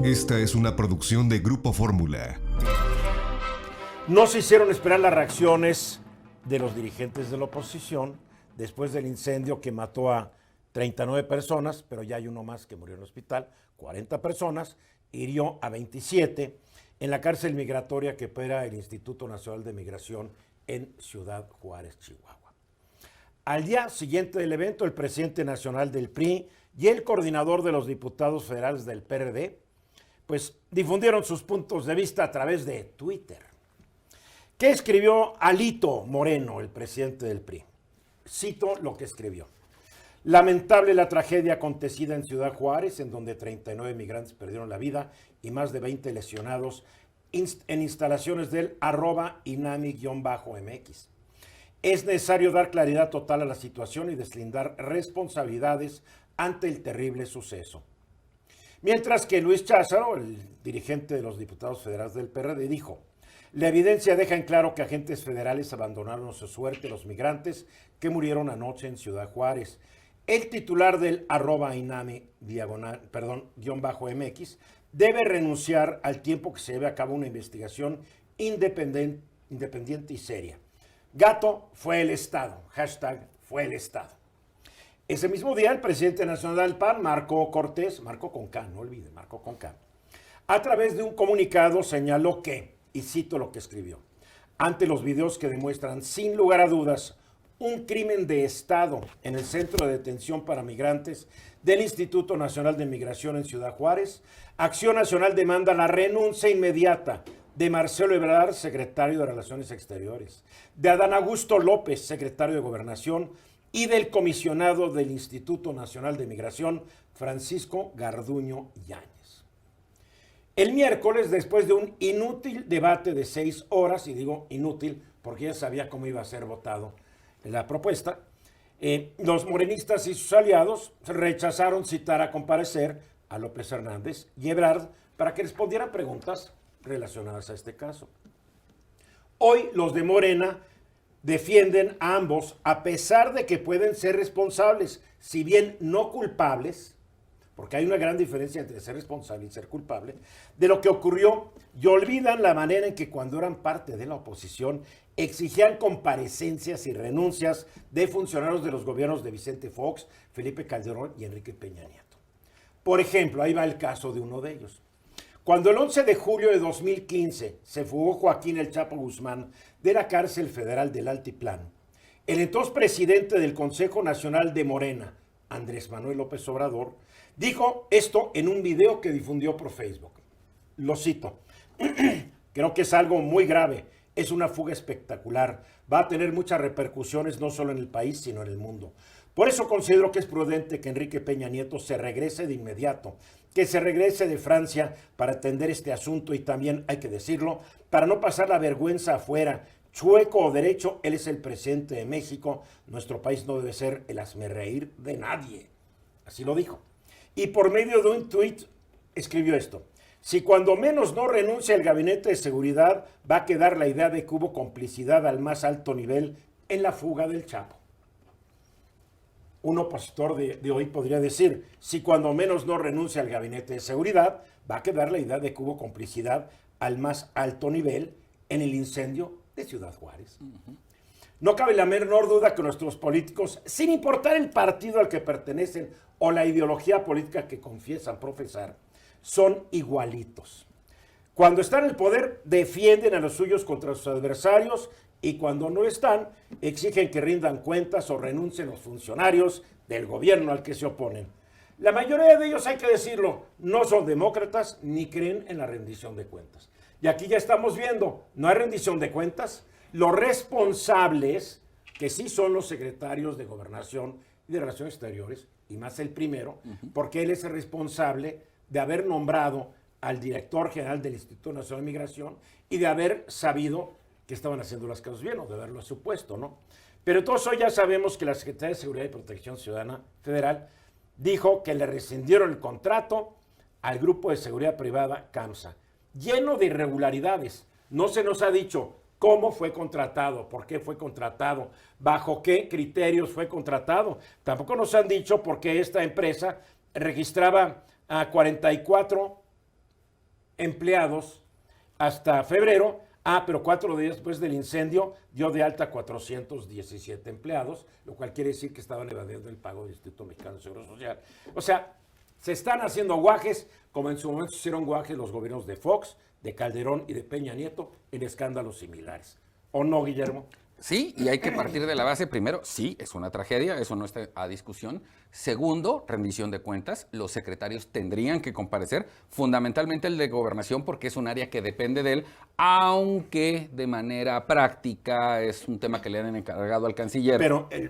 Esta es una producción de Grupo Fórmula. No se hicieron esperar las reacciones de los dirigentes de la oposición después del incendio que mató a 39 personas, pero ya hay uno más que murió en el hospital, 40 personas, hirió a 27 en la cárcel migratoria que opera el Instituto Nacional de Migración en Ciudad Juárez, Chihuahua. Al día siguiente del evento, el presidente nacional del PRI y el coordinador de los diputados federales del PRD, pues difundieron sus puntos de vista a través de Twitter. ¿Qué escribió Alito Moreno, el presidente del PRI? Cito lo que escribió. Lamentable la tragedia acontecida en Ciudad Juárez, en donde 39 migrantes perdieron la vida y más de 20 lesionados en instalaciones del @inami_mx. Es necesario dar claridad total a la situación y deslindar responsabilidades ante el terrible suceso. Mientras que Luis Cházaro, el dirigente de los diputados federales del PRD, dijo: la evidencia deja en claro que agentes federales abandonaron a su suerte a los migrantes que murieron anoche en Ciudad Juárez. El titular del @inami_mx debe renunciar al tiempo que se lleve a cabo una investigación independiente y seria. Gato fue el Estado. Hashtag fue el Estado. Ese mismo día, el presidente nacional del PAN, Marco Cortés, Marco con K, no olvide, Marco con K, a través de un comunicado señaló que, y cito lo que escribió, ante los videos que demuestran sin lugar a dudas un crimen de Estado en el centro de detención para migrantes del Instituto Nacional de Migración en Ciudad Juárez, Acción Nacional demanda la renuncia inmediata de Marcelo Ebrard, secretario de Relaciones Exteriores, de Adán Augusto López, secretario de Gobernación, y del comisionado del Instituto Nacional de Migración, Francisco Garduño Yáñez. El miércoles, después de un inútil debate de 6 horas, y digo inútil porque ya sabía cómo iba a ser votado la propuesta, los morenistas y sus aliados rechazaron citar a comparecer a López Hernández y Ebrard para que respondieran preguntas relacionadas a este caso. Hoy los de Morena defienden a ambos a pesar de que pueden ser responsables, si bien no culpables, porque hay una gran diferencia entre ser responsable y ser culpable, de lo que ocurrió, y olvidan la manera en que cuando eran parte de la oposición exigían comparecencias y renuncias de funcionarios de los gobiernos de Vicente Fox, Felipe Calderón y Enrique Peña Nieto. Por ejemplo, ahí va el caso de uno de ellos. Cuando el 11 de julio de 2015 se fugó Joaquín El Chapo Guzmán de la cárcel federal del Altiplano, el entonces presidente del Consejo Nacional de Morena, Andrés Manuel López Obrador, dijo esto en un video que difundió por Facebook. Lo cito: creo que es algo muy grave, es una fuga espectacular, va a tener muchas repercusiones no solo en el país, sino en el mundo. Por eso considero que es prudente que Enrique Peña Nieto se regrese de inmediato, que se regrese de Francia para atender este asunto y también, hay que decirlo, para no pasar la vergüenza afuera. Chueco o derecho, él es el presidente de México, nuestro país no debe ser el hazmerreír de nadie. Así lo dijo. Y por medio de un tuit escribió esto: si cuando menos no renuncia el gabinete de seguridad, va a quedar la idea de que hubo complicidad al más alto nivel en la fuga del Chapo. Un opositor de hoy podría decir: si cuando menos no renuncia el gabinete de seguridad, va a quedar la idea de que hubo complicidad al más alto nivel en el incendio de Ciudad Juárez. No cabe la menor duda que nuestros políticos, sin importar el partido al que pertenecen o la ideología política que confiesan profesar, son igualitos. Cuando están en el poder, defienden a los suyos contra sus adversarios, y cuando no están, exigen que rindan cuentas o renuncien los funcionarios del gobierno al que se oponen. La mayoría de ellos, hay que decirlo, no son demócratas ni creen en la rendición de cuentas. Y aquí ya estamos viendo, no hay rendición de cuentas. Los responsables, que sí son los secretarios de Gobernación y de Relaciones Exteriores, y más el primero, porque él es el responsable de haber nombrado al director general del Instituto Nacional de Migración y de haber sabido que estaban haciendo las cosas bien, o de haberlo supuesto, ¿no? Pero todos hoy ya sabemos que la Secretaría de Seguridad y Protección Ciudadana Federal dijo que le rescindieron el contrato al grupo de seguridad privada CAMSA, lleno de irregularidades. No se nos ha dicho cómo fue contratado, por qué fue contratado, bajo qué criterios fue contratado. Tampoco nos han dicho por qué esta empresa registraba a 44 empleados hasta febrero. Pero 4 días después del incendio dio de alta 417 empleados, lo cual quiere decir que estaban evadiendo el pago del Instituto Mexicano de Seguro Social. O sea, se están haciendo guajes, como en su momento se hicieron guajes los gobiernos de Fox, de Calderón y de Peña Nieto en escándalos similares. ¿O no, Guillermo? Sí, y hay que partir de la base, primero, sí, es una tragedia, eso no está a discusión. Segundo, rendición de cuentas, los secretarios tendrían que comparecer, fundamentalmente el de Gobernación, porque es un área que depende de él, aunque de manera práctica es un tema que le han encargado al canciller.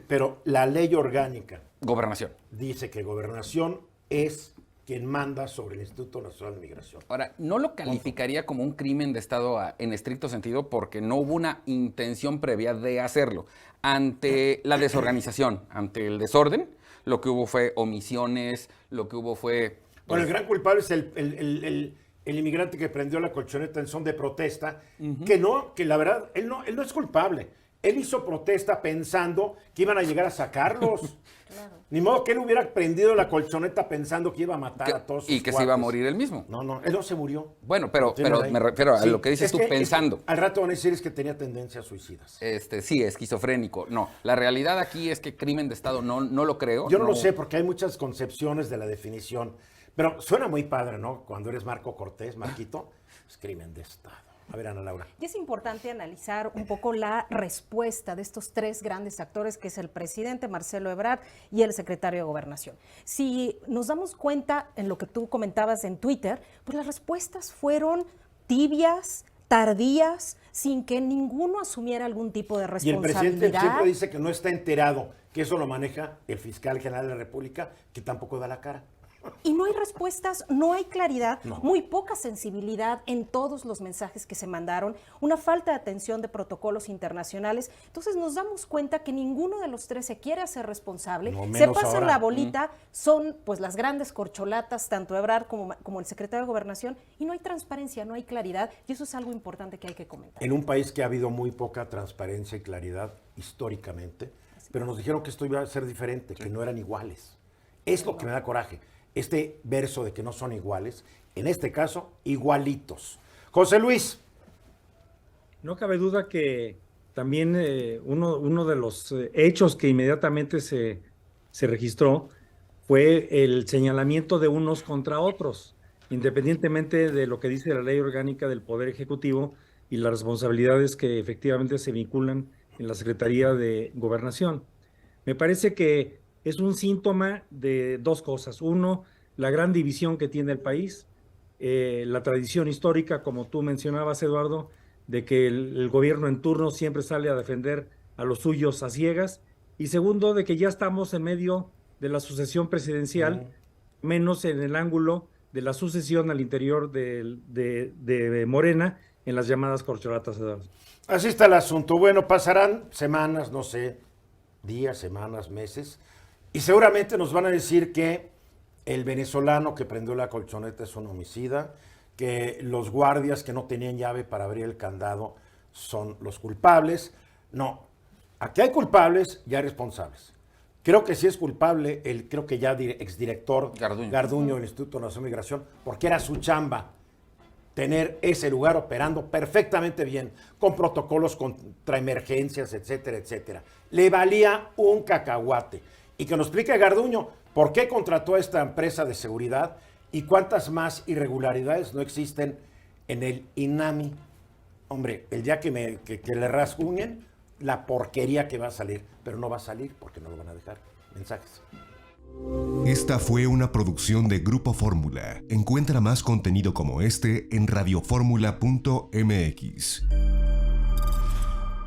Pero la ley orgánica Gobernación. dice que Gobernación es quien manda sobre el Instituto Nacional de Migración. Ahora, no lo calificaría como un crimen de Estado en estricto sentido porque no hubo una intención previa de hacerlo. Ante la desorganización, ante el desorden, lo que hubo fue omisiones, lo que hubo fue... Bueno, el gran culpable es el inmigrante que prendió la colchoneta en son de protesta, que la verdad, él no es culpable. Él hizo protesta pensando que iban a llegar a sacarlos. Claro. Ni modo que él hubiera prendido la colchoneta pensando que iba a matar a todos sus y que se iba a morir él mismo. No, él no se murió. Bueno, pero me refiero a lo que dices tú, pensando. Al rato van a decir es que tenía tendencias suicidas. Sí, esquizofrénico. No, la realidad aquí es que crimen de Estado no lo creo. Yo no lo sé porque hay muchas concepciones de la definición. Pero suena muy padre, ¿no? Cuando eres Marco Cortés, Marquito, es crimen de Estado. A ver, Ana Laura. Y es importante analizar un poco la respuesta de estos 3 grandes actores, que es el presidente Marcelo Ebrard y el secretario de Gobernación. Si nos damos cuenta en lo que tú comentabas en Twitter, pues las respuestas fueron tibias, tardías, sin que ninguno asumiera algún tipo de responsabilidad. Y el presidente siempre dice que no está enterado, que eso lo maneja el fiscal general de la República, que tampoco da la cara. Y no hay respuestas, no hay claridad, muy poca sensibilidad en todos los mensajes que se mandaron, una falta de atención de protocolos internacionales. Entonces nos damos cuenta que ninguno de los 3 se quiere hacer responsable, se pasan la bolita, son pues las grandes corcholatas, tanto Ebrard como el secretario de Gobernación, y no hay transparencia, no hay claridad, y eso es algo importante que hay que comentar. En un país que ha habido muy poca transparencia y claridad históricamente, pero nos dijeron que esto iba a ser diferente, que no eran iguales. Es lo que me da coraje. Este verso de que no son iguales, en este caso, igualitos. José Luis. No cabe duda que también uno de los hechos que inmediatamente se registró fue el señalamiento de unos contra otros, independientemente de lo que dice la ley orgánica del Poder Ejecutivo y las responsabilidades que efectivamente se vinculan en la Secretaría de Gobernación. Me parece que es un síntoma de 2 cosas. Uno, la gran división que tiene el país, la tradición histórica, como tú mencionabas, Eduardo, de que el gobierno en turno siempre sale a defender a los suyos a ciegas. Y segundo, de que ya estamos en medio de la sucesión presidencial, menos en el ángulo de la sucesión al interior de Morena en las llamadas corcholatas, Eduardo. Así está el asunto. Bueno, pasarán semanas, no sé, días, semanas, meses, y seguramente nos van a decir que el venezolano que prendió la colchoneta es un homicida, que los guardias que no tenían llave para abrir el candado son los culpables. No, aquí hay culpables y hay responsables. Creo que sí es culpable creo que ya exdirector Garduño del Instituto Nacional de Migración, porque era su chamba tener ese lugar operando perfectamente bien, con protocolos contra emergencias, etcétera, etcétera. Le valía un cacahuate. Y que nos explique Garduño por qué contrató a esta empresa de seguridad y cuántas más irregularidades no existen en el INAMI. Hombre, el día que le rasguñen, la porquería que va a salir, pero no va a salir porque no lo van a dejar. Mensajes. Esta fue una producción de Grupo Fórmula. Encuentra más contenido como este en radioformula.mx.